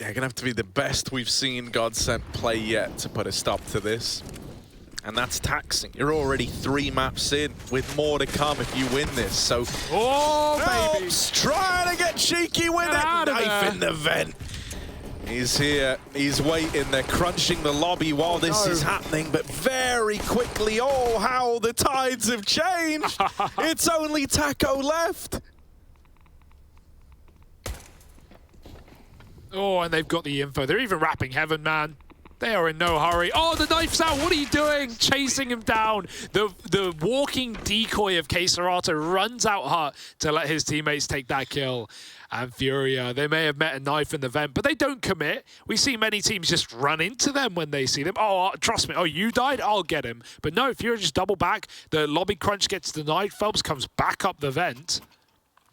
Yeah, gonna have to be the best we've seen GODSENT play yet to put a stop to this. And that's taxing. You're already 3 maps in, with more to come if you win this. So, baby, trying to get cheeky with it. Knife in the vent. He's here. He's waiting. They're crunching the lobby while this is happening, but very quickly, oh, how the tides have changed. It's only Taco left. Oh, and they've got the info. They're even wrapping Heaven, man. They are in no hurry. Oh, the knife's out. What are you doing? Chasing him down. The walking decoy of Serato runs out hut to let his teammates take that kill. And FURIA, they may have met a knife in the vent, but they don't commit. We see many teams just run into them when they see them. Oh, trust me. Oh, you died? I'll get him. But no, FURIA just double back. The lobby crunch gets denied. Phelps comes back up the vent.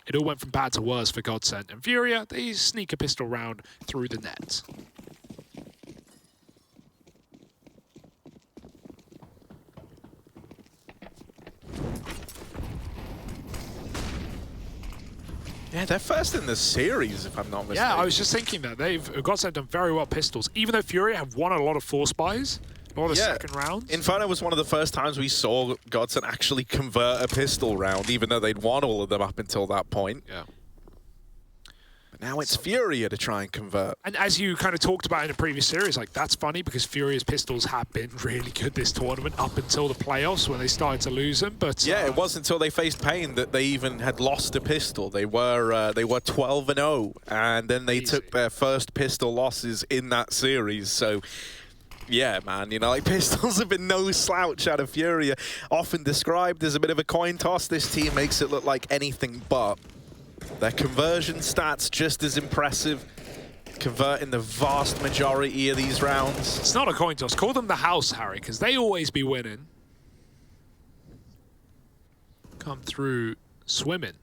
It all went from bad to worse for GODSENT. And FURIA, they sneak a pistol round through the net. Yeah, they're first in the series, if I'm not mistaken. Yeah, I was just thinking that. GODSENT done very well pistols. Even though FURIA have won a lot of force buys, a lot of second rounds. Inferno was one of the first times we saw GODSENT actually convert a pistol round, even though they'd won all of them up until that point. Yeah. But now it's FURIA to try and convert. And as you kind of talked about in a previous series, like that's funny because FURIA's pistols have been really good this tournament up until the playoffs when they started to lose them. But yeah, it wasn't until they faced Pain that they even had lost a pistol. They were 12-0, and then they took their first pistol losses in that series. So. Yeah, man, you know, like pistols have been no slouch out of FURIA. Often described as a bit of a coin toss. This team makes it look like anything but. Their conversion stats just as impressive. Converting the vast majority of these rounds. It's not a coin toss. Call them the house, Harry, because they always be winning. Come through swimming.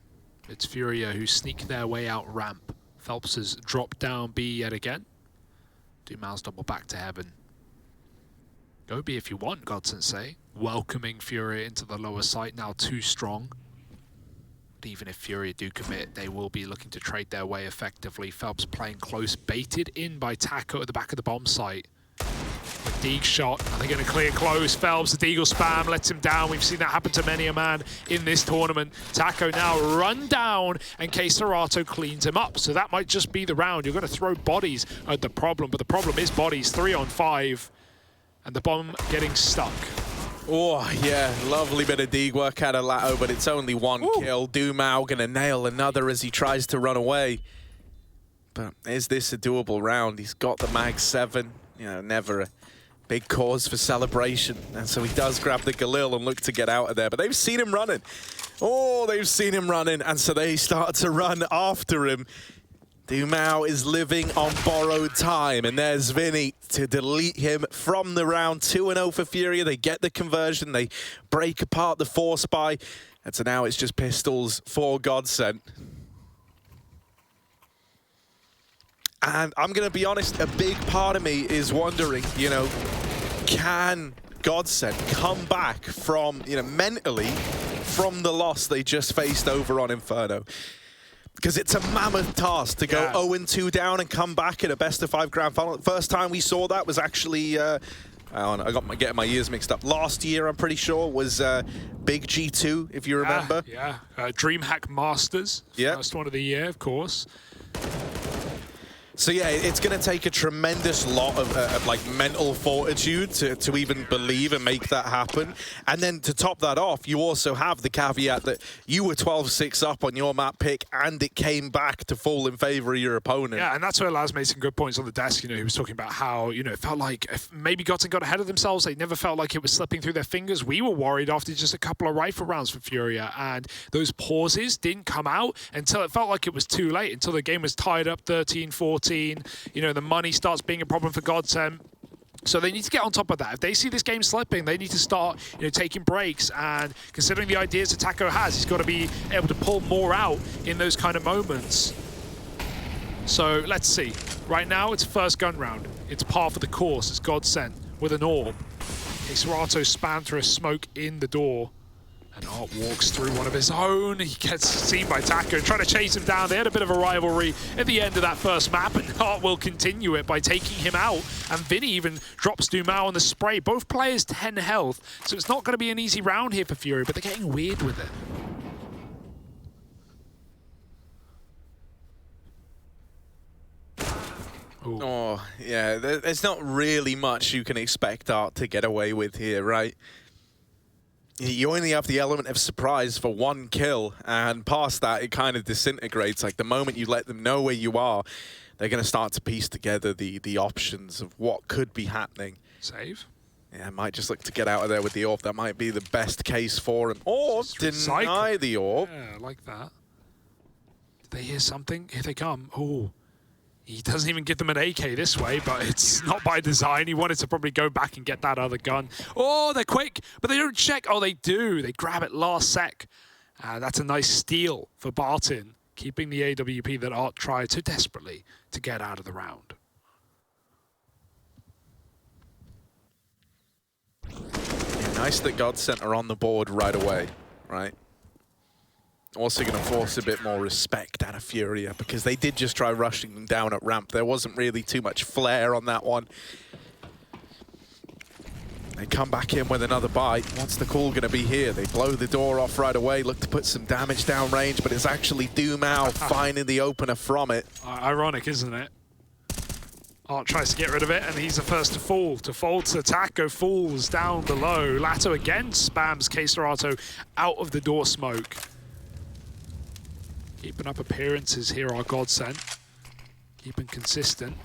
It's FURIA who sneak their way out ramp. Phelps has dropped down B yet again. Dumal's double back to Heaven. Go B if you want, GODSENT say. Welcoming FURIA into the lower site, now too strong. But even if FURIA do commit, they will be looking to trade their way effectively. Phelps playing close, baited in by Taco at the back of the bomb site. With Deeg shot, are they going to clear close? Phelps, the Deagle spam, lets him down. We've seen that happen to many a man in this tournament. Taco now run down, and Serato cleans him up. So that might just be the round. You're going to throw bodies at the problem, but the problem is bodies, 3 on 5. And the bomb getting stuck. Oh, yeah, lovely bit of Deeg work out of Lato, but it's only one kill. Dumal gonna nail another as he tries to run away. But is this a doable round? He's got the Mag 7, you know, never a big cause for celebration. And so he does grab the Galil and look to get out of there, but they've seen him running. Oh, they've seen him running, and so they start to run after him. Dumal is living on borrowed time, and there's Vinny to delete him from the round. 2-0 for FURIA. They get the conversion. They break apart the force buy. And so now it's just pistols for GODSENT. And I'm going to be honest, a big part of me is wondering, you know, can GODSENT come back from, you know, mentally from the loss they just faced over on Inferno? Because it's a mammoth task to go 0-2 down and come back in a best-of-5 grand final. The first time we saw that was actually, I got getting my years mixed up. Last year, I'm pretty sure, was Big G2, if you remember. Yeah, DreamHack Masters, first one of the year, of course. So yeah, it's going to take a tremendous lot of like mental fortitude to even believe and make that happen. And then to top that off, you also have the caveat that you were 12-6 up on your map pick and it came back to fall in favor of your opponent. Yeah, and that's where Laz made some good points on the desk. You know, he was talking about how, you know, it felt like if maybe GODSENT got ahead of themselves. They never felt like it was slipping through their fingers. We were worried after just a couple of rifle rounds for FURIA, and those pauses didn't come out until it felt like it was too late, until the game was tied up 13-14. You know, the money starts being a problem for GODSENT. So they need to get on top of that. If they see this game slipping, they need to start, you know, taking breaks. And considering the ideas that Taco has, he's got to be able to pull more out in those kind of moments. So let's see. Right now, it's first gun round. It's par for the course. It's GODSENT with an orb. Serato spam through a smoke in the door. And Art walks through one of his own. He gets seen by Taco, trying to chase him down. They had a bit of a rivalry at the end of that first map, and Art will continue it by taking him out. And Vinny even drops Dumao on the spray. Both players 10 health, so it's not going to be an easy round here for FURIA, but they're getting weird with it. Ooh. Oh, yeah, there's not really much you can expect Art to get away with here, right? You only have the element of surprise for one kill, and past that, it kind of disintegrates. Like, the moment you let them know where you are, they're going to start to piece together the options of what could be happening. Save? Yeah, might just look to get out of there with the orb. That might be the best case for him. Or deny the orb. Yeah, I like that. Did they hear something? Here they come. Oh. He doesn't even give them an AK this way, but it's not by design. He wanted to probably go back and get that other gun. Oh, they're quick, but they don't check. Oh, they do. They grab it last sec. That's a nice steal for Barton, keeping the AWP that Art tried so desperately to get out of the round. Yeah, nice that GODSENT are on the board right away, right? Also going to force a bit more respect out of FURIA, because they did just try rushing them down at ramp. There wasn't really too much flair on that one. They come back in with another bite. What's the call going to be here? They blow the door off right away, look to put some damage down range, but it's actually Dumao finding the opener from it. Ironic, isn't it? Art tries to get rid of it, and he's the first to fall. To fall to Taco, falls down below. Lato again spams K-Serato out of the door smoke. Keeping up appearances here are GODSENT. Keeping consistent.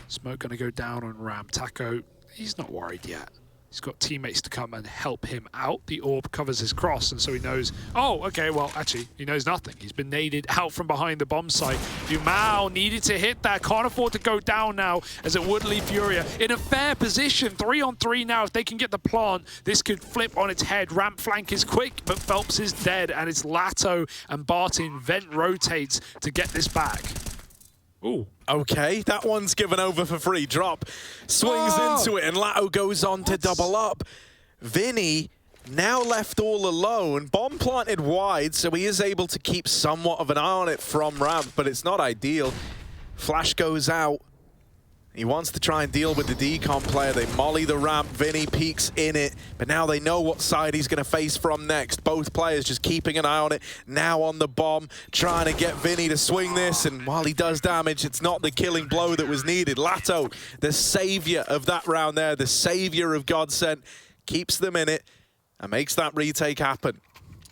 Smoke gonna go down on ramp. Taco, he's not worried yet. He's got teammates to come and help him out. The orb covers his cross, and so he knows, oh, okay, well, actually, he knows nothing. He's been naded out from behind the bomb site. Dumao needed to hit that. Can't afford to go down now, as it would leave FURIA in a fair position. 3-on-3 now. If they can get the plant, this could flip on its head. Ramp flank is quick, but Phelps is dead, and it's Lato and Barton. Vent rotates to get this back. Ooh. Okay, that one's given over for free. Drop swings into it, and Lato goes on to double up. Vinny now left all alone. Bomb planted wide, so he is able to keep somewhat of an eye on it from ramp, but it's not ideal. Flash goes out. He wants to try and deal with the decon player. They molly the ramp. Vinny peeks in it, but now they know what side he's going to face from next. Both players just keeping an eye on it. Now on the bomb, trying to get Vinny to swing this, and while he does damage, it's not the killing blow that was needed. Lato, the savior of that round there, the savior of GODSENT, keeps them in it and makes that retake happen.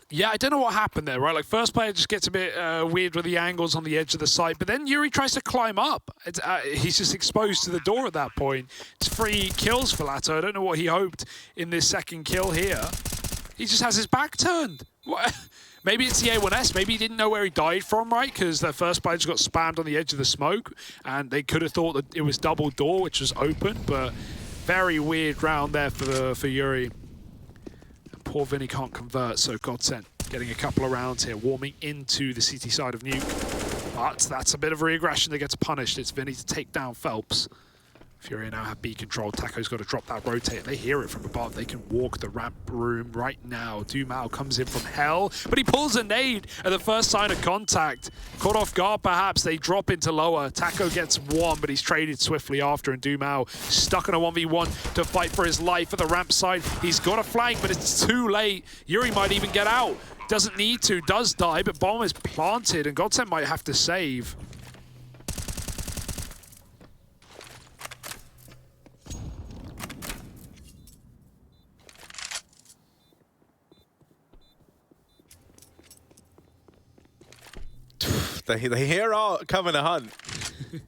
Yeah, I don't know what happened there, right? Like, first player just gets a bit weird with the angles on the edge of the site, but then Yuri tries to climb up. He's just exposed to the door at that point. It's 3 kills for Lato. I don't know what he hoped in this second kill here. He just has his back turned. What? Maybe it's the A1S. Maybe he didn't know where he died from, right? Because the first player just got spammed on the edge of the smoke, and they could have thought that it was double door, which was open, but very weird round there for Yuri. Poor Vinny can't convert, so GODSENT getting a couple of rounds here, warming into the CT side of Nuke. But that's a bit of re-aggression that gets punished. It's Vinny to take down Phelps. FURIA now have B control. Taco's got to drop that rotate. They hear it from above. They can walk the ramp room right now. Dumao comes in from hell, but he pulls a nade at the first sign of contact. Caught off guard, perhaps. They drop into lower. Taco gets one, but he's traded swiftly after, and Dumao stuck in a 1v1 to fight for his life at the ramp side. He's got a flank, but it's too late. Yuri might even get out. Doesn't need to, does die, but bomb is planted, and GODSENT might have to save. They hear Art coming to hunt,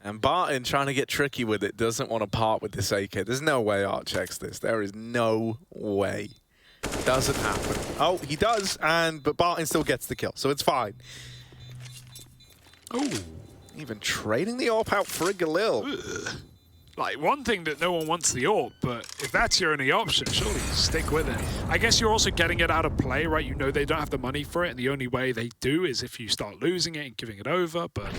and Barton trying to get tricky with it, doesn't want to part with this AK. There's no way Art checks this. There is no way. Doesn't happen. Oh, he does, but Barton still gets the kill, so it's fine. Oh, even trading the AWP out for a Galil. Like, one thing that no one wants the AWP, but if that's your only option, surely stick with it. I guess you're also getting it out of play, right? You know they don't have the money for it, and the only way they do is if you start losing it and giving it over, but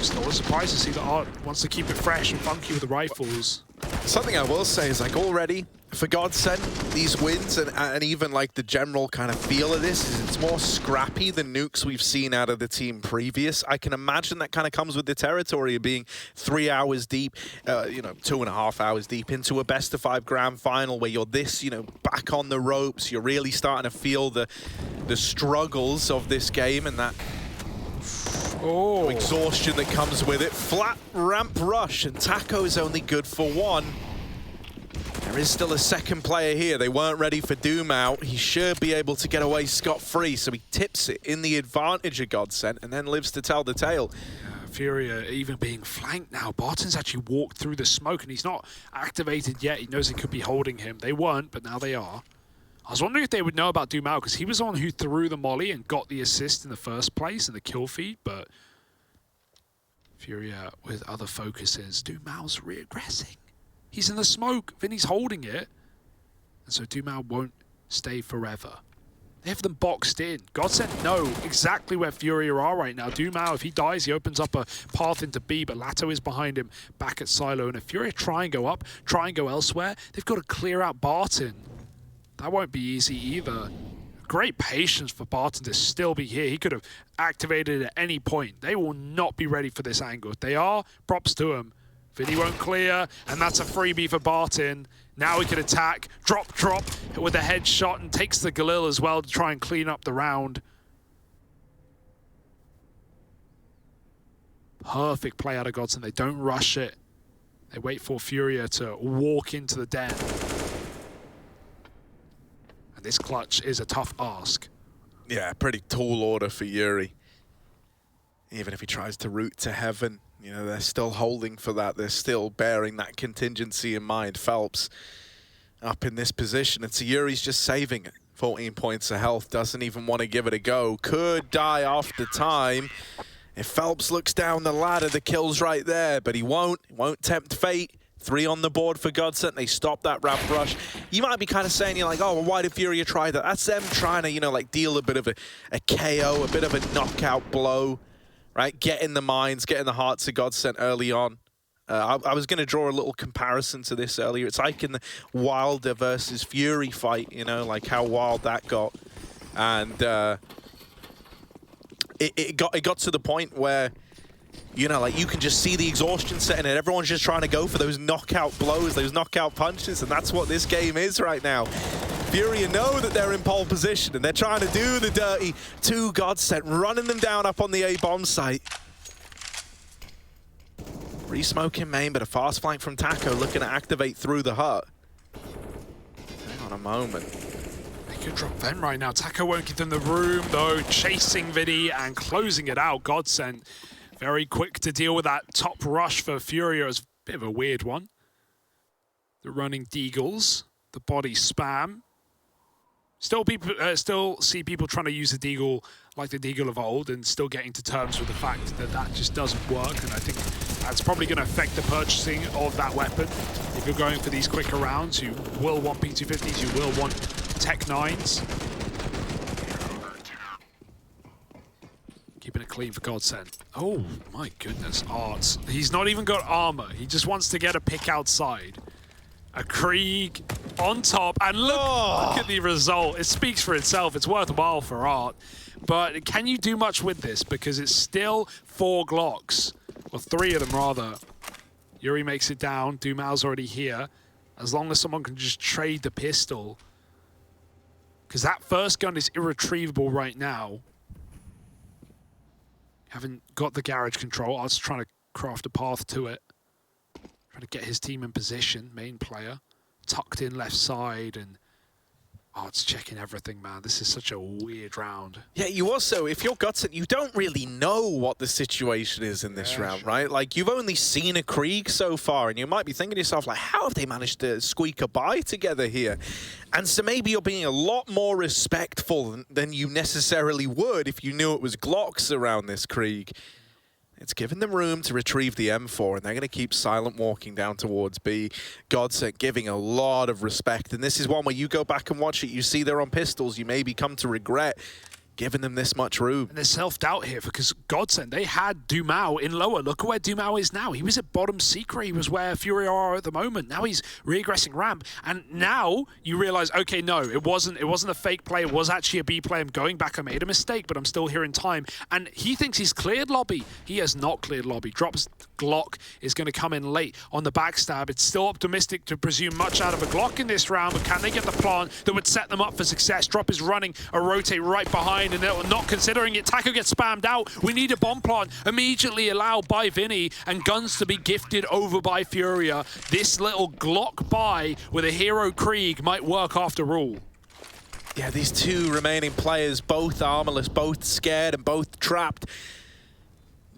still a surprise to see that Art wants to keep it fresh and funky with the rifles. Something I will say is, like, already, for GODSENT, these wins and even, like, the general kind of feel of this is it's more scrappy than nukes we've seen out of the team previous. I can imagine that kind of comes with the territory of being 3 hours deep, you know, 2.5 hours deep into a best-of-5 grand final where you're this, you know, back on the ropes. You're really starting to feel the struggles of this game and that exhaustion that comes with it. Flat ramp rush, and Taco is only good for one. There is still a second player here. They weren't ready for Doom out. He should be able to get away scot-free, so he tips it in the advantage of GODSENT and then lives to tell the tale. FURIA even being flanked now. Barton's actually walked through the smoke and he's not activated yet. He knows he could be holding him. They weren't, but now they are. I was wondering if they would know about Doom out because he was the one who threw the molly and got the assist in the first place and the kill feed, but FURIA with other focuses. Doom out's reaggressing. He's in the smoke, Vinny's holding it, and so Doom out won't stay forever. They have them boxed in. GODSENT know exactly where FURIA are right now. Doom out, if he dies, he opens up a path into B, but Lato is behind him back at Silo, and if FURIA try and go up, try and go elsewhere, they've got to clear out Barton. That won't be easy either. Great patience for Barton to still be here. He could have activated at any point. They will not be ready for this angle. If they are, props to him. Vinny won't clear, and that's a freebie for Barton. Now he can attack, drop with a headshot, and takes the Galil as well to try and clean up the round. Perfect play out of GODSENT. They don't rush it. They wait for FURIA to walk into the den. And this clutch is a tough ask. Yeah, pretty tall order for Yuri. Even if he tries to route to heaven, you know, they're still holding for that. They're still bearing that contingency in mind. Phelps up in this position, and Yuri's just saving it. 14 points of health, doesn't even want to give it a go. Could die after time. If Phelps looks down the ladder, the kill's right there, but he won't. He won't tempt fate. 3 on the board for GODSENT. They stop that ramp rush. You might be kind of saying, you're like, oh, well, why did FURIA try that? That's them trying to, you know, like deal a bit of a KO, a bit of a knockout blow, right? Get in the minds, get in the hearts of GODSENT early on. I was going to draw a little comparison to this earlier. It's like in the Wilder versus Fury fight, you know, like how wild that got. And it got to the point where, you know, like you can just see the exhaustion setting and everyone's just trying to go for those knockout blows, those knockout punches, and that's what this game is right now. FURIA know that they're in pole position and they're trying to do the dirty to GODSENT, running them down up on the A-bomb site. Re-smoke in main, but a fast flank from Taco looking to activate through the hut. Hang on a moment. They could drop them right now. Taco won't give them the room, though. Chasing Vinny and closing it out. GODSENT very quick to deal with that top rush for FURIA. It was a bit of a weird one. The running deagles, the body spam. Still see people trying to use the deagle like the deagle of old and still getting to terms with the fact that that just doesn't work, and I think that's probably going to affect the purchasing of that weapon. If you're going for these quicker rounds, you will want P250s, you will want Tech 9s. Keeping it clean for GODSENT. Oh my goodness, Arts. He's not even got armor. He just wants to get a pick outside. A Krieg on top, and look at the result. It speaks for itself. It's worthwhile for Art. But can you do much with this? Because it's still 4 Glocks. Or 3 of them, rather. Yuri makes it down. Dumal's already here. As long as someone can just trade the pistol. Because that first gun is irretrievable right now. Haven't got the garage control. Art's trying to craft a path to it. Trying to get his team in position. Main player. Tucked in left side, and Art's checking everything, man. This is such a weird round. Yeah, you also, if you're GODSENT, you don't really know what the situation is in this round, right? Like, you've only seen a Krieg so far, and you might be thinking to yourself, like, how have they managed to squeak a bye together here? And so maybe you're being a lot more respectful than you necessarily would if you knew it was Glocks around this Krieg. It's given them room to retrieve the M4, and they're going to keep silent walking down towards B. GODSENT giving a lot of respect, and this is one where you go back and watch it, you see they're on pistols, you maybe come to regret giving them this much room. And there's self-doubt here because GODSENT, they had Dumao in lower. Look at where Dumao is now. He was at bottom secret. He was where FURIA are at the moment. Now he's regressing ramp. And now you realize, okay, no, it wasn't a fake play. It was actually a B play. I'm going back. I made a mistake, but I'm still here in time. And he thinks he's cleared lobby. He has not cleared lobby. Drops Glock is going to come in late on the backstab. It's still optimistic to presume much out of a Glock in this round, but can they get the plant that would set them up for success? Drop is running a rotate right behind, and they're not considering it. Taco gets spammed out. We need a bomb plant immediately allowed by Vinny, and guns to be gifted over by FURIA. This little Glock buy with a hero Krieg might work after all. Yeah, these two remaining players, both armorless, both scared and both trapped.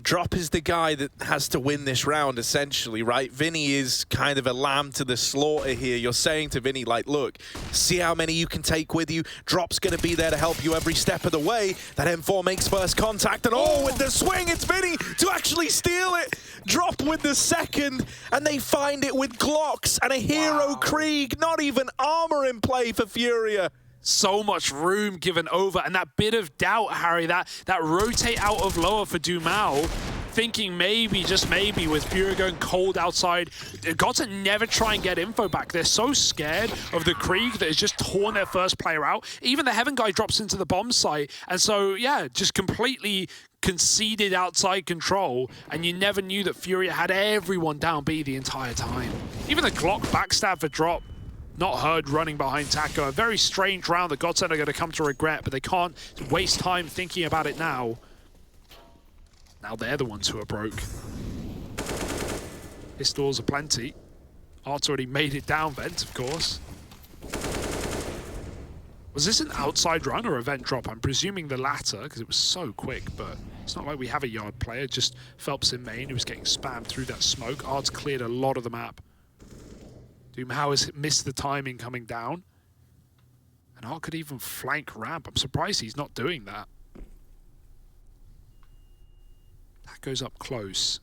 Drop is the guy that has to win this round, essentially, right? Vinny is kind of a lamb to the slaughter here. You're saying to Vinny, like, look, see how many you can take with you. Drop's going to be there to help you every step of the way. That M4 makes first contact, and oh, with the swing, it's Vinny to actually steal it. Drop with the second, and they find it with Glocks and a hero Krieg. Not even armor in play for FURIA. So much room given over, and that bit of doubt, Harry, that rotate out of lower for Dumao, thinking maybe, just maybe, with FURIA going cold outside, GODSENT never try and get info back. They're so scared of the Krieg that has just torn their first player out. Even the Heaven guy drops into the bomb site, and so, yeah, just completely conceded outside control, and you never knew that FURIA had everyone down B the entire time. Even the Glock backstab for Drop, not heard running behind Taco. A very strange round that GODSENT are going to come to regret, but they can't waste time thinking about it now. Now they're the ones who are broke. Pistols are plenty. Art's already made it down vent, of course. Was this an outside run or a vent drop? I'm presuming the latter, because it was so quick, but it's not like we have a yard player. Just Phelps in main, who was getting spammed through that smoke. Art's cleared a lot of the map. Dumao has missed the timing coming down. And Art could even flank ramp. I'm surprised he's not doing that. That goes up close.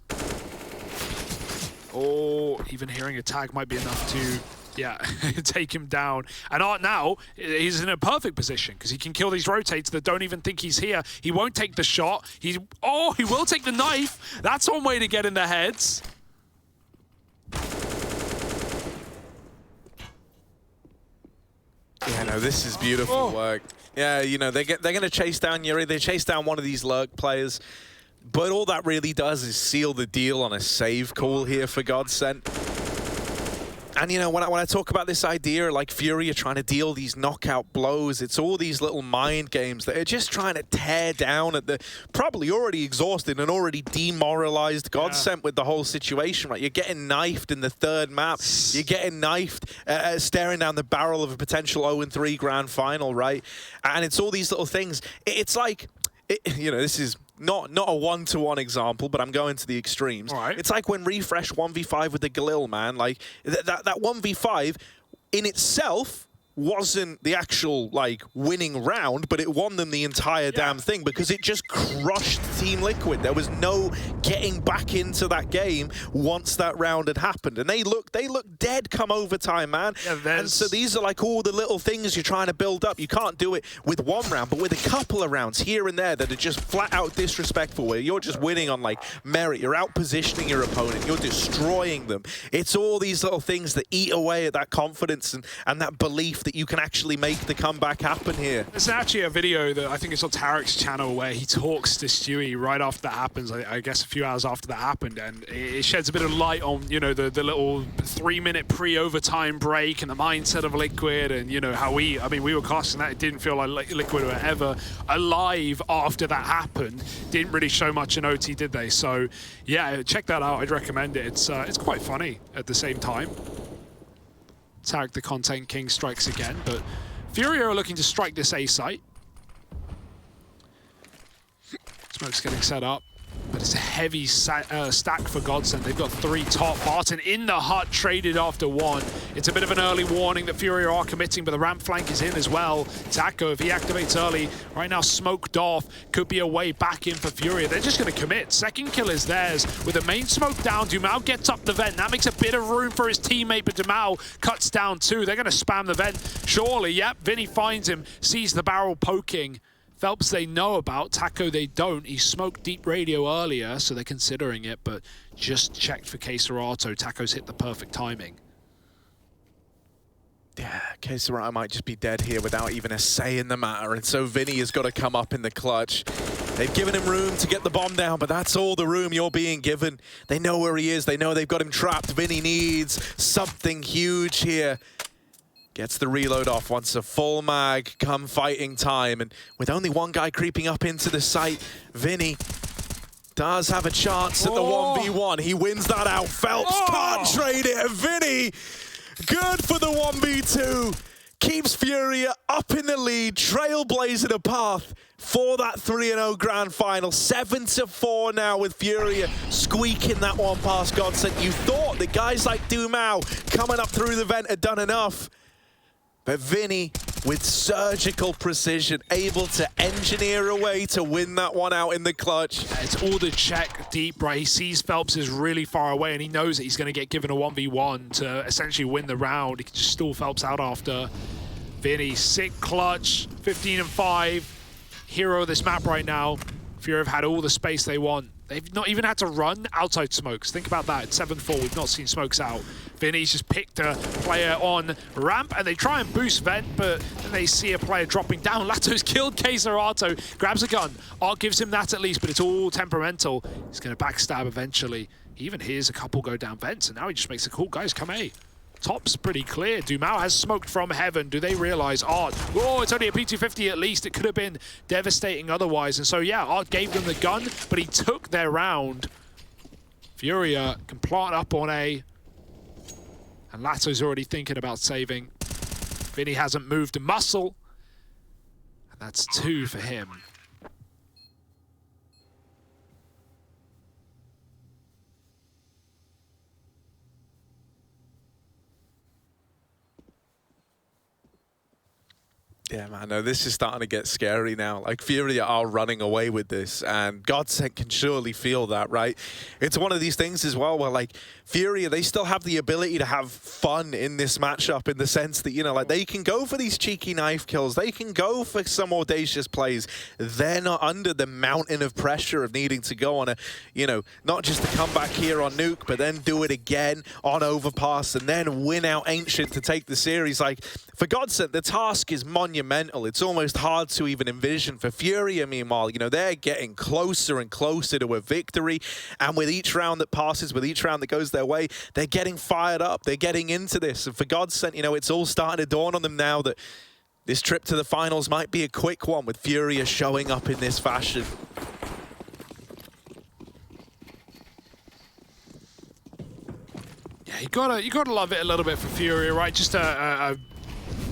Oh, even hearing a tag might be enough to, yeah, take him down. And Art now, he's in a perfect position because he can kill these rotates that don't even think he's here. He won't take the shot. He will take the knife. That's one way to get in their heads. Yeah, no, this is beautiful work. Yeah, you know, they're going to chase down Yuri. They chase down one of these lurk players. But all that really does is seal the deal on a save call here for GODSENT. And, you know, when I talk about this idea, like FURIA trying to deal these knockout blows, it's all these little mind games that are just trying to tear down at the probably already exhausted and already demoralized GODSENT with the whole situation, right? You're getting knifed in the third map. You're getting knifed, staring down the barrel of a potential 0-3 grand final, right? And it's all these little things. It's like, you know, this is not a one-to-one example, but I'm going to the extremes. All right. It's like when Refresh 1v5 with the Galil, man. Like, that 1v5 in itself wasn't the actual, like, winning round, but it won them the entire damn thing because it just crushed Team Liquid. There was no getting back into that game once that round had happened. And they look dead come overtime, man. Yeah, and so these are like all the little things you're trying to build up. You can't do it with one round, but with a couple of rounds here and there that are just flat out disrespectful, where you're just winning on, like, merit. You're out positioning your opponent. You're destroying them. It's all these little things that eat away at that confidence and that belief that you can actually make the comeback happen here. There's actually a video that I think it's on Tarek's channel where he talks to Stewie right after that happens, I guess a few hours after that happened, and it sheds a bit of light on, you know, the little 3-minute pre-overtime break and the mindset of Liquid, and, you know, how we were casting that. It didn't feel like Liquid were ever alive after that happened. Didn't really show much in OT, did they? So yeah, check that out. I'd recommend it. It's quite funny at the same time. Tarek, the Content King, strikes again, but FURIA are looking to strike this A site. Smoke's getting set up, but it's a heavy stack for GODSENT. They've got 3 top. Barton in the hut, traded after 1. It's a bit of an early warning that FURIA are committing, but the ramp flank is in as well. Taco, if he activates early, right now smoked off, could be a way back in for FURIA. They're just going to commit. Second kill is theirs. With the main smoke down, Dumao gets up the vent. That makes a bit of room for his teammate, but Dumao cuts down 2. They're going to spam the vent. Surely, yep, Vinny finds him, sees the barrel poking. Phelps they know about, Taco they don't. He smoked deep radio earlier, so they're considering it, but just checked for K-Serato. Taco's hit the perfect timing. Yeah, K-Serato might just be dead here without even a say in the matter, and so Vinny has got to come up in the clutch. They've given him room to get the bomb down, but that's all the room you're being given. They know where he is. They know they've got him trapped. Vinny needs something huge here. Gets the reload off, wants a full mag come fighting time, and with only one guy creeping up into the site, Vinny does have a chance at the 1v1. He wins that out. Phelps can't trade it, and Vinny, good for the 1v2. Keeps FURIA up in the lead, trailblazing a path for that 3-0 grand final. 7-4 now with FURIA squeaking that one past GODSENT. You thought that guys like Dumao coming up through the vent had done enough. But Vinny, with surgical precision, able to engineer a way to win that one out in the clutch. It's all the check deep, right? He sees Phelps is really far away, and he knows that he's going to get given a 1v1 to essentially win the round. He can just stall Phelps out after. Vinny, sick clutch, 15-5. Hero of this map right now. FURIA have had all the space they want. They've not even had to run outside smokes. Think about that. It's 7-4. We've not seen smokes out. Vinny's just picked a player on ramp, and they try and boost vent, but then they see a player dropping down. Lato's killed K-Serato, grabs a gun. Art gives him that at least, but it's all temperamental. He's going to backstab eventually. He even hears a couple go down vents, and now he just makes a call. Guys, come A. Top's pretty clear. Dumao has smoked from heaven. Do they realize Art? Oh, it's only a P250 at least. It could have been devastating otherwise. And so, yeah, Art gave them the gun, but he took their round. FURIA can plant up on A. And Lato's already thinking about saving. Vinny hasn't moved a muscle. And that's 2 for him. Yeah, man, no, this is starting to get scary now. Like, FURIA are running away with this, and GODSENT can surely feel that, right? It's one of these things as well where, like, FURIA, they still have the ability to have fun in this matchup in the sense that, you know, like, they can go for these cheeky knife kills. They can go for some audacious plays. They're not under the mountain of pressure of needing to go on a, you know, not just to come back here on Nuke, but then do it again on Overpass and then win out Ancient to take the series. Like, for GODSENT, the task is monumental. It's almost hard to even envision. For FURIA, meanwhile, you know, they're getting closer and closer to a victory. And with each round that passes, with each round that goes their way, they're getting fired up. They're getting into this. And for GODSENT, you know, it's all starting to dawn on them now that this trip to the finals might be a quick one with FURIA showing up in this fashion. Yeah, you gotta love it a little bit for FURIA, right? Just a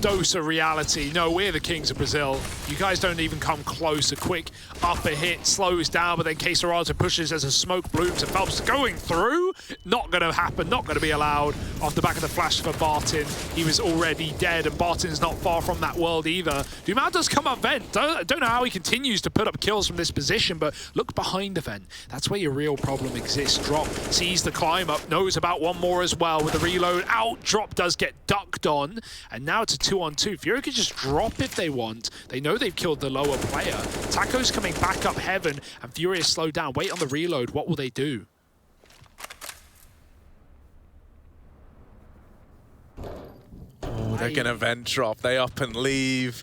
dose of reality. No, we're the kings of Brazil. You guys don't even come close. A quick upper hit slows down, but then K-Serato pushes as a smoke blooms and Phelps going through. Not going to happen, not going to be allowed. Off the back of the flash for Barton, he was already dead, and Barton's not far from that world either. Dumao does come up vent. Don't know how he continues to put up kills from this position, but look behind the vent. That's where your real problem exists. Drop sees the climb up, knows about one more as well with the reload out. Drop does get ducked on, and now it's a 2-on-2. FURIA could just drop if they want. They know they've killed the lower player. Taco's coming back up heaven, and FURIA slowed down. Wait on the reload. What will they do? Oh, they're going to vent drop. They up and leave.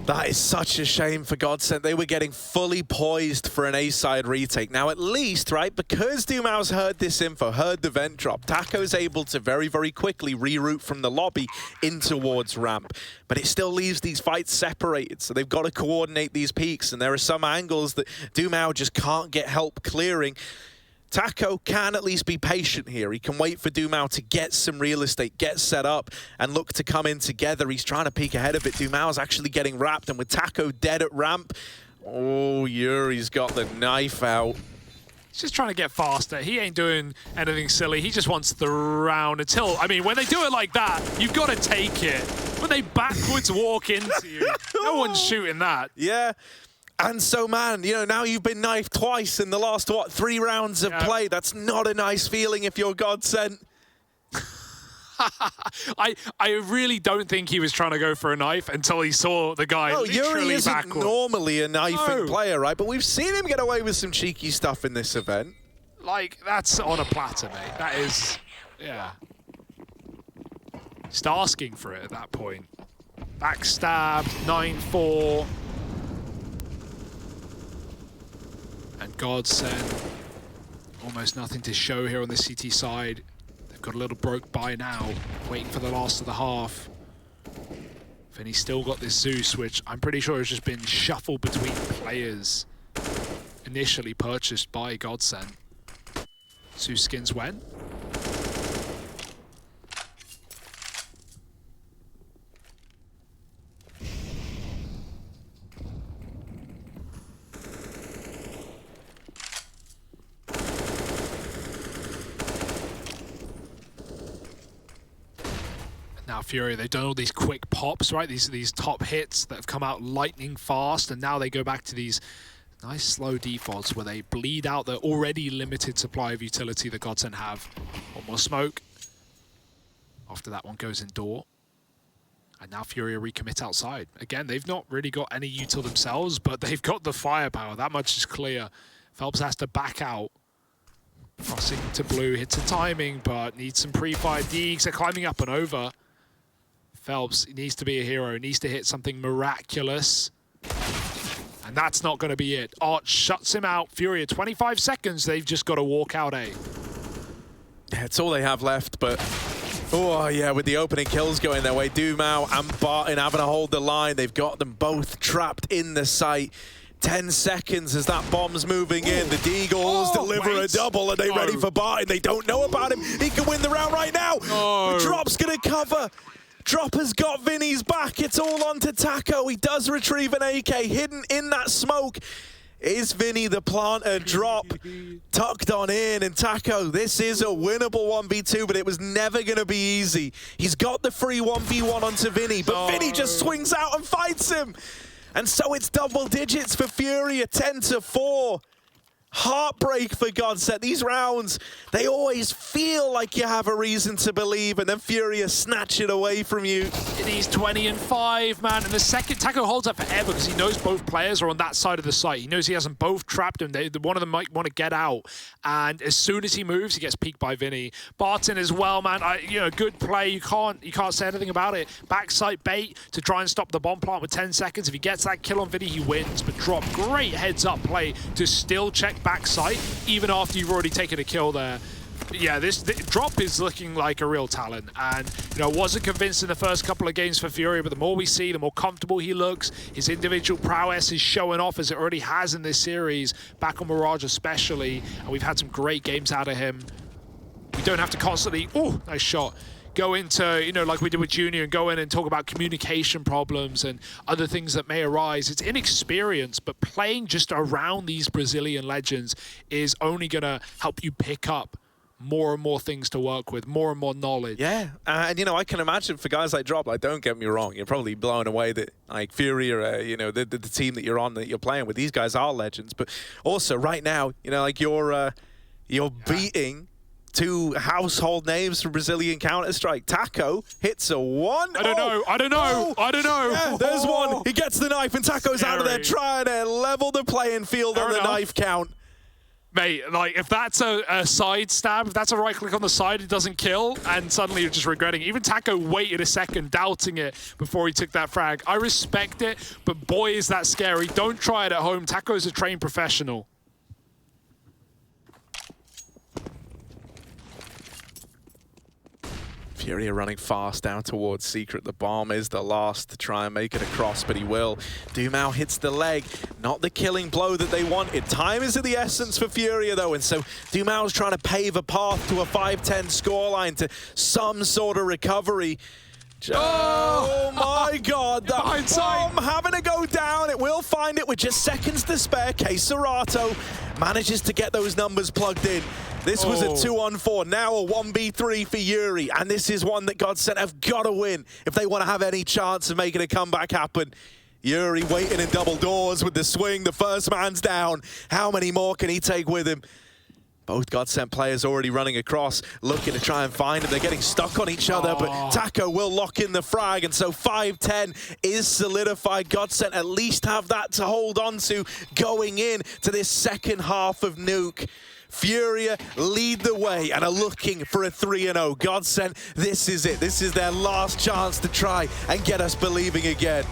That is such a shame for GODSENT. They were getting fully poised for an A-side retake. Now, at least, right, because Dumao's heard this info, heard the vent drop, Taco's able to very, very quickly reroute from the lobby in towards ramp. But it still leaves these fights separated, so they've got to coordinate these peaks, and there are some angles that Dumao just can't get help clearing. Taco can at least be patient here. He can wait for Dumao to get some real estate, get set up, and look to come in together. He's trying to peek ahead of it. Dumao's actually getting wrapped, and with Taco dead at ramp, oh, Yuri's got the knife out. He's just trying to get faster. He ain't doing anything silly. He just wants the round until, I mean, when they do it like that, you've got to take it. When they backwards walk into you, no one's shooting that. Yeah. And so, man, you know, now you've been knifed twice in the last, what, 3 rounds of play. That's not a nice feeling if you're GODSENT. I really don't think he was trying to go for a knife until he saw the guy literally Yuri isn't backward. normally a knifing player, right? But we've seen him get away with some cheeky stuff in this event. Like, that's on a platter, mate. That is, yeah. Just asking for it at that point. Backstab, 9-4. And GODSENT, almost nothing to show here on the CT side. They've got a little broke by now, waiting for the last of the half. Vinny's still got this Zeus, which I'm pretty sure has just been shuffled between players. Initially purchased by GODSENT. Zeus skins when? Now FURIA, they've done all these quick pops, right? These top hits that have come out lightning fast, and now they go back to these nice slow defaults where they bleed out the already limited supply of utility that GODSENT have. One more smoke. After that one goes indoor. And now FURIA recommit outside. Again, they've not really got any util themselves, but they've got the firepower. That much is clear. Phelps has to back out. Crossing to blue, hits a timing, but needs some pre-fire. Deegs are climbing up and over. Phelps needs to be a hero, needs to hit something miraculous. And that's not going to be it. Arch shuts him out. FURIA, 25 seconds. They've just got to walk out A. Yeah, it's all they have left, but... Oh, yeah, with the opening kills going their way, Dumao and Barton having to hold the line. They've got them both trapped in the site. 10 seconds as that bomb's moving in. The Deagles deliver a double. Are they ready for Barton? They don't know about him. He can win the round right now. The Drop's going to cover. Drop has got Vinny's back. It's all on to Taco. He does retrieve an AK hidden in that smoke. Is Vinny the planter? Drop tucked on in, and Taco, this is a winnable 1v2, but it was never going to be easy. He's got the free 1v1 onto Vinny, but Vinny just swings out and fights him. And so it's double digits for FURIA, 10-4. Heartbreak for GODSENT. These rounds, they always feel like you have a reason to believe, and then FURIA snatch it away from you. He's 20-5, man. And the second, Taco holds up forever because he knows both players are on that side of the site. He knows he has them both trapped him. One of them might want to get out. And as soon as he moves, he gets peeked by Vinny. Barton as well, man. Good play. You can't say anything about it. Backside bait to try and stop the bomb plant with 10 seconds. If he gets that kill on Vinny, he wins. But Drop, great heads-up play to still check backside, even after you've already taken a kill there. But yeah, this Drop is looking like a real talent, and wasn't convinced in the first couple of games for FURIA, but the more we see, the more comfortable he looks. His individual prowess is showing off as it already has in this series, back on Mirage especially, and we've had some great games out of him. We don't have to constantly, nice shot, go into, like we did with Junior, and go in and talk about communication problems and other things that may arise. It's inexperience, but playing just around these Brazilian legends is only going to help you pick up more and more things to work with, more and more knowledge. Yeah, and I can imagine for guys like Drop, like, don't get me wrong, you're probably blown away that like FURIA, the team that you're on, that you're playing with, these guys are legends. But also right now, like you're beating two household names from Brazilian Counter-Strike. Taco hits a one. I don't know. Yeah, there's one. He gets the knife, and Taco's out of there trying to level the playing field on the knife count. Mate, like, if that's a side stab, if that's a right click on the side, it doesn't kill, and suddenly you're just regretting it. Even Taco waited a second, doubting it before he took that frag. I respect it, but boy, is that scary. Don't try it at home. Taco's a trained professional. FURIA running fast down towards Secret. The bomb is the last to try and make it across, but he will. Dumao hits the leg. Not the killing blow that they wanted. Time is of the essence for FURIA, though, and so Dumao's trying to pave a path to a 5-10 scoreline, to some sort of recovery. Oh my God, that bomb having to go down. It will find it with just seconds to spare. K Serato manages to get those numbers plugged in. This was a 2-on-4, now a 1v3 for Yuri, and this is one that GODSENT have got to win if they want to have any chance of making a comeback happen. Yuri waiting in double doors with the swing. The first man's down. How many more can he take with him? Both GODSENT players already running across, looking to try and find him. They're getting stuck on each other, but Taco will lock in the frag, and so 5-10 is solidified. GODSENT at least have that to hold on to going in to this second half of Nuke. FURIA lead the way and are looking for a 3-0. GODSENT, this is it. This is their last chance to try and get us believing again.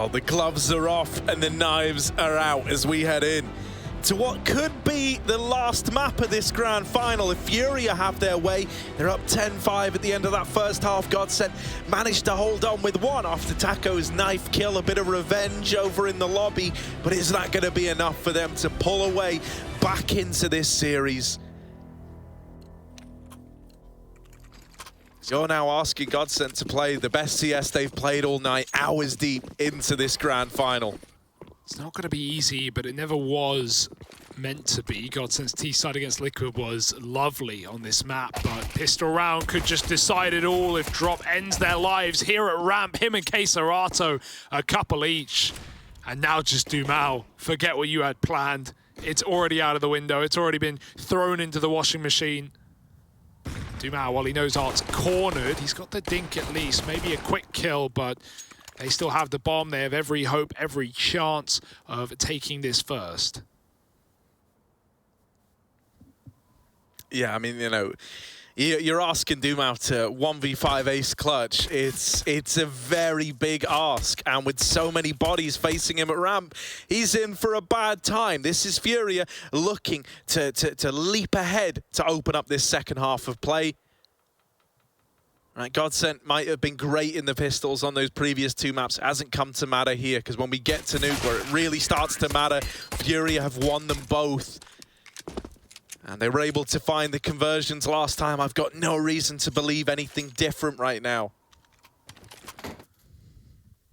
Well, the gloves are off and the knives are out as we head in to what could be the last map of this grand final. If FURIA have their way, they're up 10-5 at the end of that first half. GODSENT managed to hold on with one after Taco's knife kill, a bit of revenge over in the lobby, but is that going to be enough for them to pull away back into this series? You're now asking GODSENT to play the best CS they've played all night, hours deep into this grand final. It's not going to be easy, but it never was meant to be. GODSENT's T-side against Liquid was lovely on this map, but Pistol Round could just decide it all if Drop ends their lives here at Ramp. Him and Keserato, a couple each. And now just Dumao, forget what you had planned. It's already out of the window. It's already been thrown into the washing machine. Dumao, while he knows Art's cornered, he's got the dink at least. Maybe a quick kill, but they still have the bomb. They have every hope, every chance of taking this first. Yeah, I mean, you know, You're asking Dumao to 1v5 ace clutch. It's a very big ask, and with so many bodies facing him at ramp, he's in for a bad time. This is FURIA looking to leap ahead to open up this second half of play. Right, GODSENT might have been great in the pistols on those previous two maps. It hasn't come to matter here, because when we get to Nuke, where it really starts to matter, FURIA have won them both. And they were able to find the conversions last time. I've got no reason to believe anything different right now.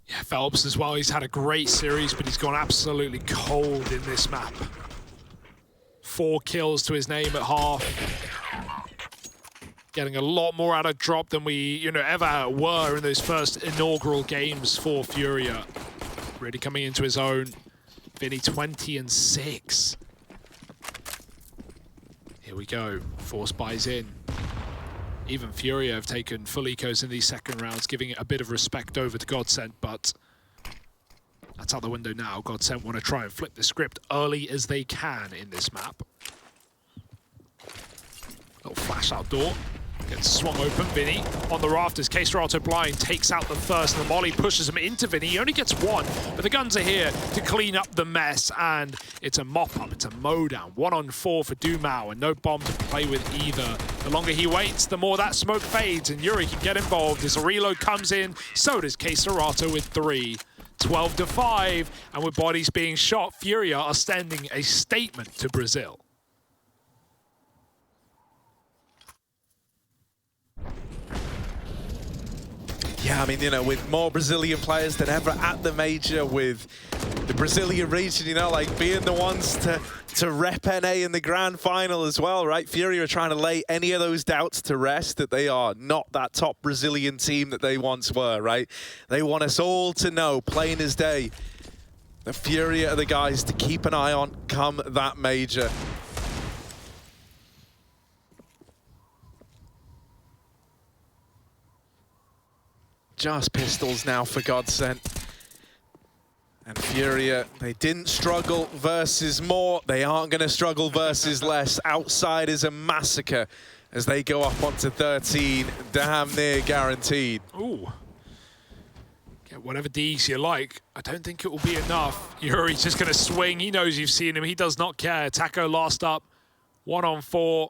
Yeah, Phelps as well. He's had a great series, but he's gone absolutely cold in this map. 4 kills to his name at half. Getting a lot more out of drop than we, ever were in those first inaugural games for FURIA. Really coming into his own. Vinny 20 and 6. Here we go. Force buys in. Even FURIA have taken full ecos in these second rounds, giving it a bit of respect over to GODSENT, but that's out the window now. GODSENT want to try and flip the script early as they can in this map. Little flash out door. Gets swung open. Vinny on the rafters. K-Serato blind takes out the first. The molly pushes him into Vinny. He only gets 1, but the guns are here to clean up the mess, and it's a mop-up. It's a mow-down. 1 on 4 for Dumao, and no bomb to play with either. The longer he waits, the more that smoke fades, and Yuri can get involved as a reload comes in. So does K-Serato with 3. 12-5, and with bodies being shot, FURIA are sending a statement to Brazil. Yeah, I mean, with more Brazilian players than ever at the major, with the Brazilian region, like being the ones to rep NA in the grand final as well, right? FURIA are trying to lay any of those doubts to rest that they are not that top Brazilian team that they once were, right? They want us all to know, plain as day, that FURIA are the guys to keep an eye on come that major. Just pistols now for GODSENT. And FURIA, they didn't struggle versus more. They aren't going to struggle versus less. Outside is a massacre as they go up onto 13. Damn near guaranteed. Ooh. Get whatever Ds you like. I don't think it will be enough. Yuri's just going to swing. He knows you've seen him. He does not care. Taco last up. 1 on 4.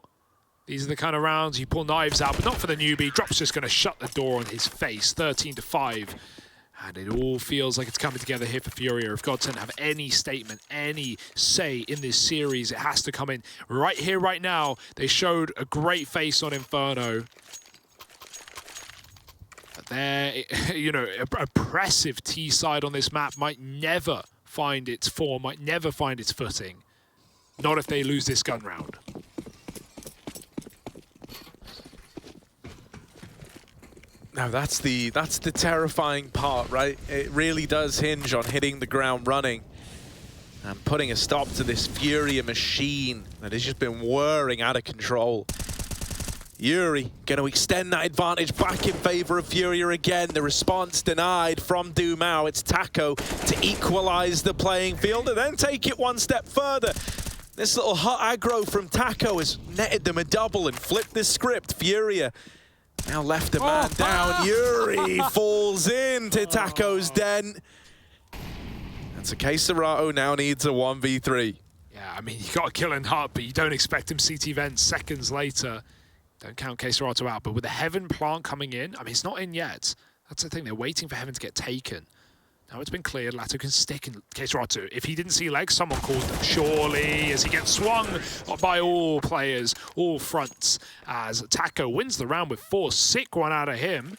These are the kind of rounds you pull knives out, but not for the newbie. Drop's just going to shut the door on his face. 13-5. And it all feels like it's coming together here for FURIA. If GODSENT have any statement, any say in this series, it has to come in right here, right now. They showed a great face on Inferno. But their, oppressive T side on this map might never find its form, might never find its footing. Not if they lose this gun round. No, that's the terrifying part, right? It really does hinge on hitting the ground running and putting a stop to this FURIA machine that has just been whirring out of control. Yuri going to extend that advantage back in favor of FURIA again. The response denied from Dumao. It's Taco to equalize the playing field and then take it one step further. This little hot aggro from Taco has netted them a double and flipped the script. FURIA now left a man down. Yuri falls into Taco's den. And so K-Serato now needs a 1v3. Yeah, I mean, you got a kill in Hut, but you don't expect him CT vent seconds later. Don't count K-Serato out. But with the Heaven plant coming in, I mean, it's not in yet. That's the thing. They're waiting for Heaven to get taken. Now it's been cleared. Lato can stick in K-Serato. If he didn't see legs, someone called them. Surely, as he gets swung by all players, all fronts, as Taco wins the round with 4. Sick one out of him.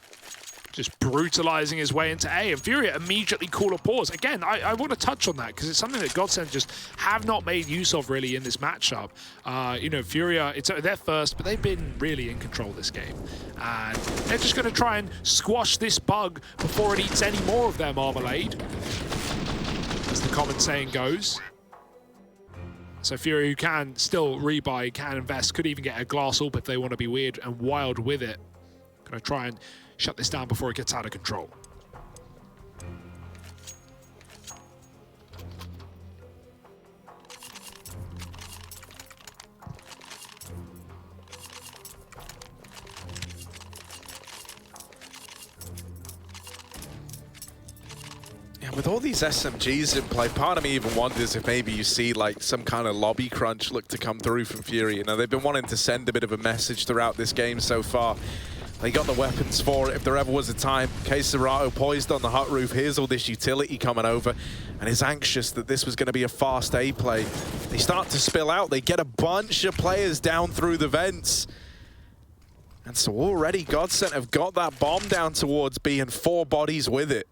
Just brutalizing his way into A, and FURIA immediately call a pause. Again, I want to touch on that because it's something that GODSENT just have not made use of really in this matchup. FURIA, it's their first, but they've been really in control this game. And they're just going to try and squash this bug before it eats any more of their marmalade, as the common saying goes. So FURIA, who can still rebuy, can invest, could even get a glass AWP if they want to be weird and wild with it. Going to try and shut this down before it gets out of control. Yeah, with all these SMGs in play, part of me even wonders if maybe you see like some kind of lobby crunch look to come through from FURIA. You know, they've been wanting to send a bit of a message throughout this game so far. They got the weapons for it if there ever was a time. Serato poised on the hut roof, here's all this utility coming over, and is anxious that this was going to be a fast A play. They start to spill out, they get a bunch of players down through the vents. And so already GODSENT have got that bomb down towards B and 4 bodies with it.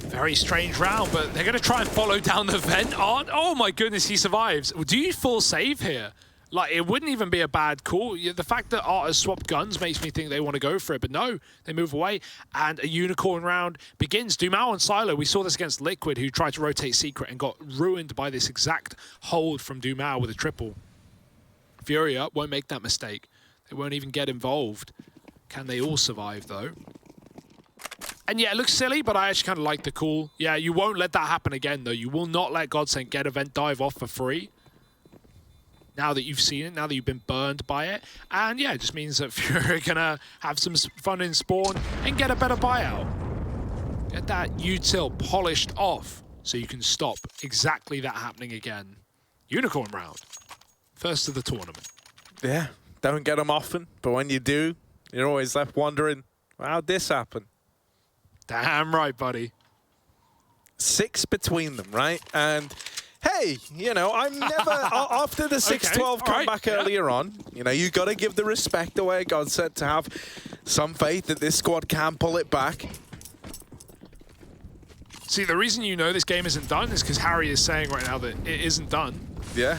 Very strange round, but they're going to try and follow down the vent. Oh my goodness, he survives. Do you full save here? Like, it wouldn't even be a bad call. The fact that Art has swapped guns makes me think they want to go for it, but no, they move away. And a unicorn round begins. Dumao and Silo, we saw this against Liquid, who tried to rotate Secret and got ruined by this exact hold from Dumao with a triple. FURIA won't make that mistake. They won't even get involved. Can they all survive, though? And yeah, it looks silly, but I actually kind of like the call. Yeah, you won't let that happen again, though. You will not let GODSENT get a vent dive off for free. Now that you've seen it, now that you've been burned by it. And yeah, it just means that FURIA are going to have some fun in spawn and get a better buyout. Get that util polished off so you can stop exactly that happening again. Unicorn round. First of the tournament. Yeah, don't get them often, but when you do, you're always left wondering, how'd this happen? Damn right, buddy. 6 between them, right? And hey, you know, I'm never, after the 6-12 comeback earlier on, you know, you got to give the respect away GODSENT to have some faith that this squad can pull it back. See, the reason you know this game isn't done is because Harry is saying right now that it isn't done. Yeah.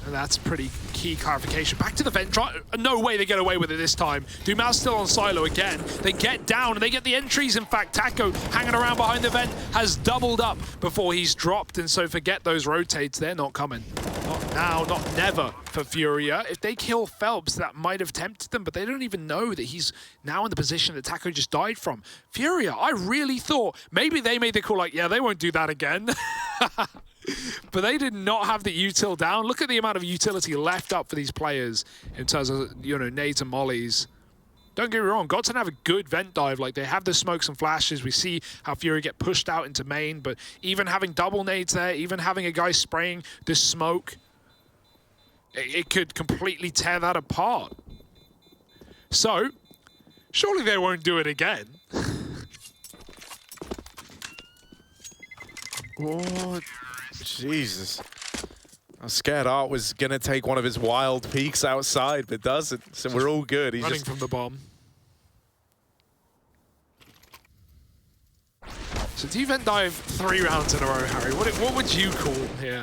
And that's pretty key clarification. Back to the vent. No way they get away with it this time. Dumao's still on Silo again. They get down and they get the entries. In fact, Taco hanging around behind the vent has doubled up before he's dropped. And so forget those rotates. They're not coming. Not now, not never for FURIA. If they kill Phelps, that might have tempted them, but they don't even know that he's now in the position that Taco just died from. FURIA, I really thought maybe they made the call like, yeah, they won't do that again. But they did not have the util down. Look at the amount of utility left up for these players in terms of, you know, nades and mollies. Don't get me wrong, GODSENT have a good vent dive. Like, they have the smokes and flashes. We see how FURIA get pushed out into main, but even having double nades there, even having a guy spraying this smoke, it could completely tear that apart. So, surely they won't do it again. Oh, Jesus. I was scared Art was going to take one of his wild peeks outside, but doesn't. So we're all good. He's running just from the bomb. So do you vent dive 3 rounds in a row, Harry? What would you call here?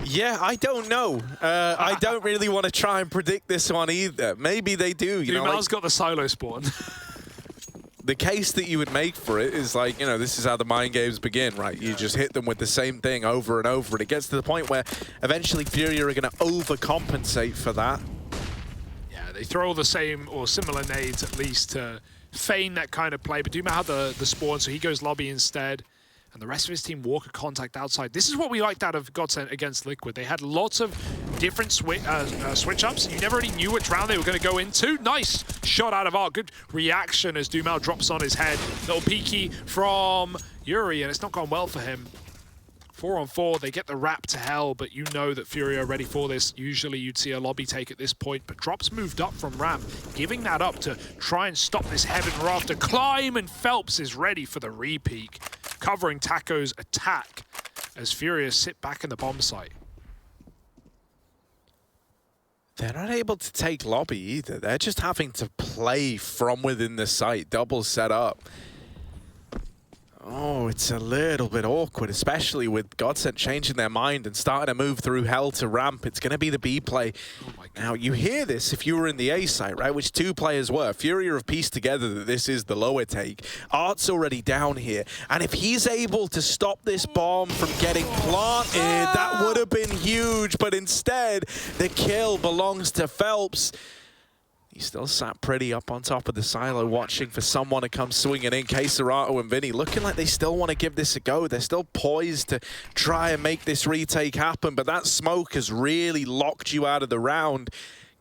Yeah, I don't know. I don't really want to try and predict this one either. Maybe they do. You know, Dumao's got the silo spawn. The case that you would make for it is like, you know, this is how the mind games begin, right? You just hit them with the same thing over and over, and it gets to the point where eventually FURIA are going to overcompensate for that. Yeah, they throw all the same or similar nades at least to feign that kind of play, but Dumao had the spawn, so he goes lobby instead. And the rest of his team walk a contact outside. This is what we liked out of GODSENT against Liquid. They had lots of different switch-ups. You never really knew which round they were going to go into. Nice shot out of Art. Good reaction as Dumao drops on his head. Little peeky from Yuri, and it's not gone well for him. 4-on-4, they get the wrap to hell, but you know that FURIA are ready for this. Usually you'd see a lobby take at this point, but Drops moved up from ramp, giving that up to try and stop this heaven rafter climb, and Phelps is ready for the re-peek, covering Taco's attack as FURIA sit back in the bomb site. They're not able to take lobby either. They're just having to play from within the site, double set up. Oh, it's a little bit awkward, especially with GODSENT changing their mind and starting to move through hell to ramp. It's going to be the B play. Oh my God. Now, you hear this if you were in the A site, right, which 2 players were. FURIA have pieced together that this is the lower take. Art's already down here, and if he's able to stop this bomb from getting planted, that would have been huge, but instead, the kill belongs to Phelps. He still sat pretty up on top of the silo, watching for someone to come swinging in. Serato and Vinny looking like they still want to give this a go. They're still poised to try and make this retake happen, but that smoke has really locked you out of the round.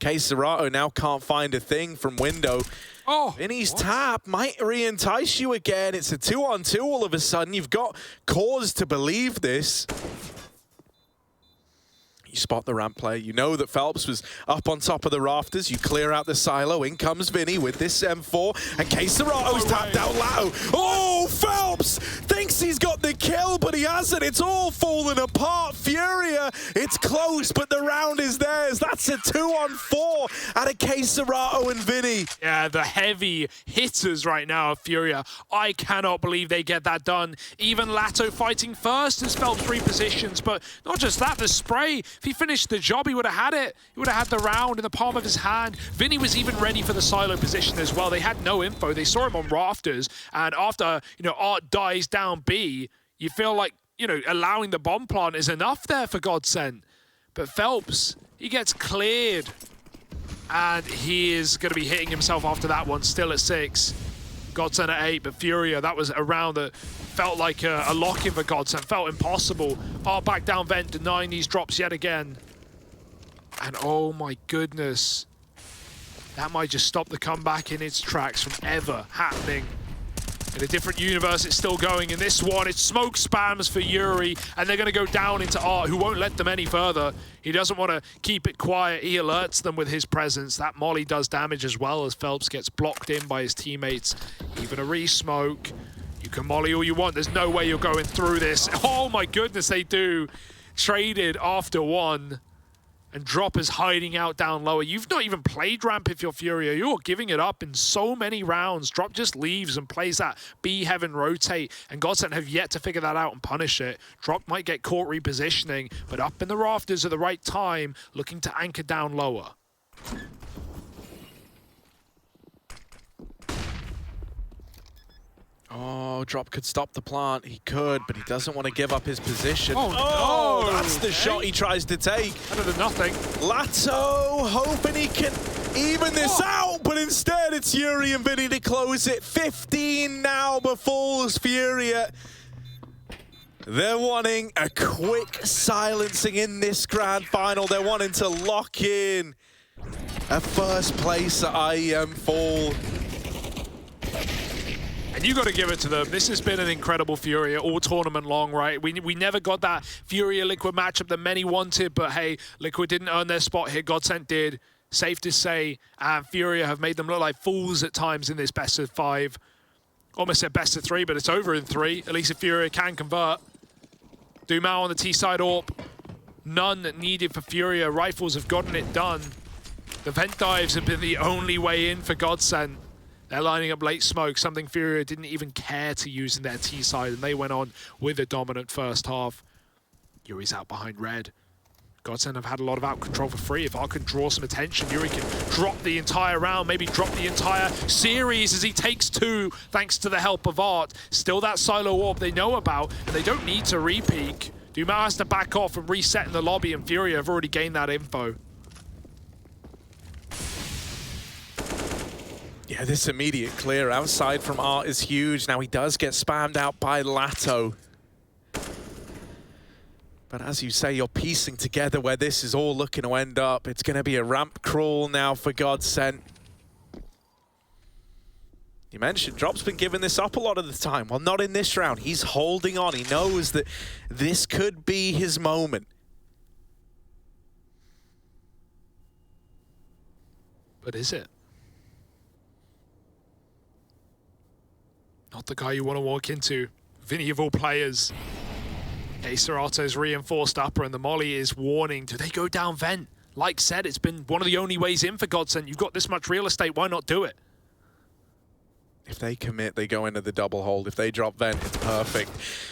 Serato now can't find a thing from window. Oh, Vinny's tap might re-entice you again. It's a 2-on-2 all of a sudden. You've got cause to believe this. You spot the ramp play. You know that Phelps was up on top of the rafters. You clear out the silo. In comes Vinny with this M4. And K-Serato's tapped out Lato. Oh, Phelps thinks he's got the kill, but he hasn't. It's all falling apart. FURIA, it's close, but the round is theirs. That's a 2-on-4 out of K-Serato and Vinny. Yeah, the heavy hitters right now of FURIA. I cannot believe they get that done. Even Lato fighting first as Phelps repositions, but not just that, the spray. If he finished the job, he would have had it. He would have had the round in the palm of his hand. Vinny was even ready for the silo position as well. They had no info. They saw him on rafters, and after, Art dies down B, you feel like, allowing the bomb plant is enough there for GODSENT. But Phelps, he gets cleared, and he is going to be hitting himself after that one, still at 6. GODSENT at 8, but FURIA, that was a round that felt like a lock-in for GODSENT, felt impossible. Art back down vent, denying these drops yet again. And oh my goodness, that might just stop the comeback in its tracks from ever happening. In a different universe, it's still going. In this one, it's smoke spams for Yuri, and they're going to go down into Art, who won't let them any further. He doesn't want to keep it quiet. He alerts them with his presence. That molly does damage as well as Phelps gets blocked in by his teammates. Even a re-smoke. You can molly all you want. There's no way you're going through this. Oh my goodness, they do. Traded after one. And Drop is hiding out down lower. You've not even played ramp if you're FURIA. You're giving it up in so many rounds. Drop just leaves and plays that B heaven rotate. And GODSENT have yet to figure that out and punish it. Drop might get caught repositioning, but up in the rafters at the right time, looking to anchor down lower. Oh, Drop could stop the plant. He could, but he doesn't want to give up his position. Oh, no. That's the shot he tries to take. Better than nothing. Lato hoping he can even this out, but instead it's Yuri and Vinny to close it. 15 now befalls FURIA. They're wanting a quick silencing in this grand final. They're wanting to lock in a first place at IEM Fall. And you got to give it to them. This has been an incredible FURIA all tournament long, right? We never got that FURIA Liquid matchup that many wanted, but hey, Liquid didn't earn their spot here. GODSENT did. Safe to say, and FURIA have made them look like fools at times in this best of 5. Almost said best of 3, but it's over in 3. At least if FURIA can convert. Dumao on the T-side AWP. None needed for FURIA. Rifles have gotten it done. The vent dives have been the only way in for GODSENT. They're lining up late smoke, something FURIA didn't even care to use in their T-side, and they went on with a dominant first half. Yuri's out behind red. GODSENT have had a lot of out control for free. If Art can draw some attention, Yuri can drop the entire round, maybe drop the entire series as he takes 2, thanks to the help of Art. Still that silo orb they know about, and they don't need to re-peek. Dumao has to back off and reset in the lobby, and FURIA have already gained that info. Yeah, this immediate clear outside from Art is huge. Now he does get spammed out by Lato. But as you say, you're piecing together where this is all looking to end up. It's going to be a ramp crawl now for GODSENT. You mentioned Drop's been giving this up a lot of the time. Well, not in this round. He's holding on. He knows that this could be his moment. But is it? Not the guy you want to walk into. Vinny of all players. K-Serato's reinforced upper, and the molly is warning. Do they go down vent? Like said, it's been one of the only ways in for GODSENT. You've got this much real estate, why not do it? If they commit, they go into the double hold. If they drop vent, it's perfect.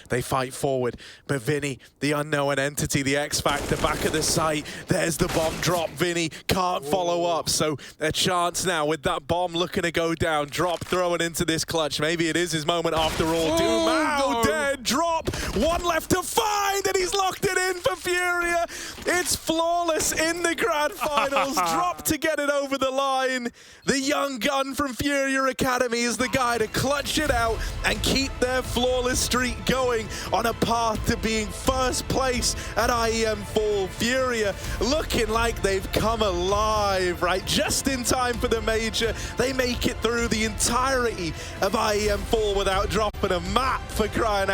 They fight forward. But Vinny, the unknown entity, the X Factor, back at the site. There's the bomb drop. Vinny can't follow up. So a chance now with that bomb looking to go down. Drop, throw it into this clutch. Maybe it is his moment after all. Dumao dead. Drop. One left to find, and he's locked it in for FURIA. It's flawless in the grand finals. Drop to get it over the line. The young gun from FURIA Academy is the guy to clutch it out and keep their flawless streak going on a path to being first place at IEM Fall. FURIA looking like they've come alive, right? Just in time for the major. They make it through the entirety of IEM Fall without dropping a map, for crying out.